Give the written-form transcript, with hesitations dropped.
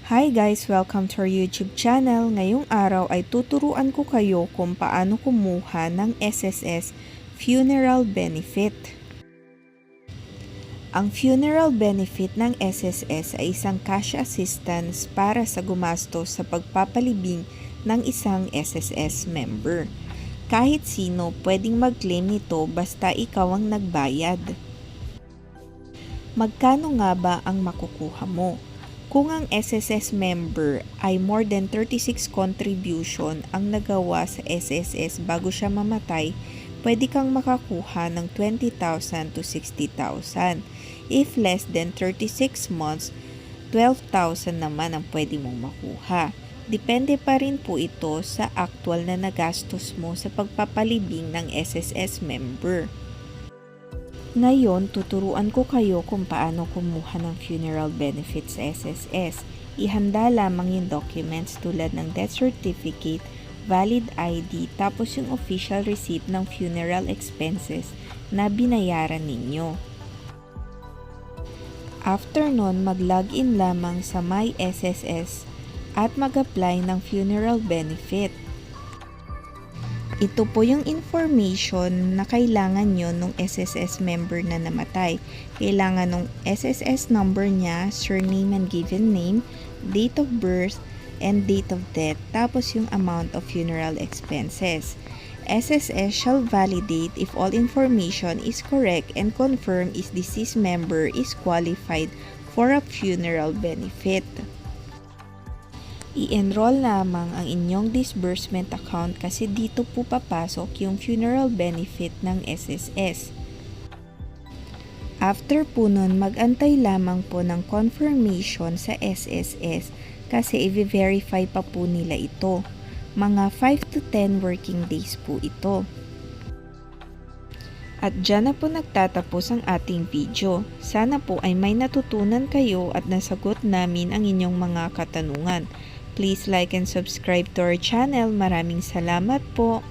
Hi guys! Welcome to our YouTube channel. Ngayong araw ay tuturuan ko kayo kung paano kumuha ng SSS Funeral Benefit. Ang funeral benefit ng SSS ay isang cash assistance para sa gumastos sa pagpapalibing ng isang SSS member. Kahit sino pwedeng mag-claim nito basta ikaw ang nagbayad. Magkano nga ba ang makukuha mo? Kung ang SSS member ay more than 36 contribution ang nagawa sa SSS bago siya mamatay, pwede kang makakuha ng 20,000 to 60,000. If less than 36 months, 12,000 naman ang pwede mong makuha. Depende pa rin po ito sa actual na nagastos mo sa pagpapalibing ng SSS member. Ngayon, tuturuan ko kayo kung paano kumuha ng funeral benefits sa SSS. Ihanda lamang yung documents tulad ng death certificate, valid ID, tapos yung official receipt ng funeral expenses na binayaran ninyo. After nun, mag-login lamang sa My SSS at mag-apply ng funeral benefit. Ito po yung information na kailangan nyo nung SSS member na namatay. Kailangan nung SSS number niya, surname and given name, date of birth, and date of death, tapos yung amount of funeral expenses. SSS shall validate if all information is correct and confirm if deceased member is qualified for a funeral benefit. I-enroll lamang ang inyong disbursement account kasi dito po papasok yung funeral benefit ng SSS. After po nun, mag-antay lamang po ng confirmation sa SSS kasi i-verify pa po nila ito. Mga 5 to 10 working days po ito. At dyan na po nagtatapos ang ating video. Sana po ay may natutunan kayo at nasagot namin ang inyong mga katanungan. Please like and subscribe to our channel. Maraming salamat po.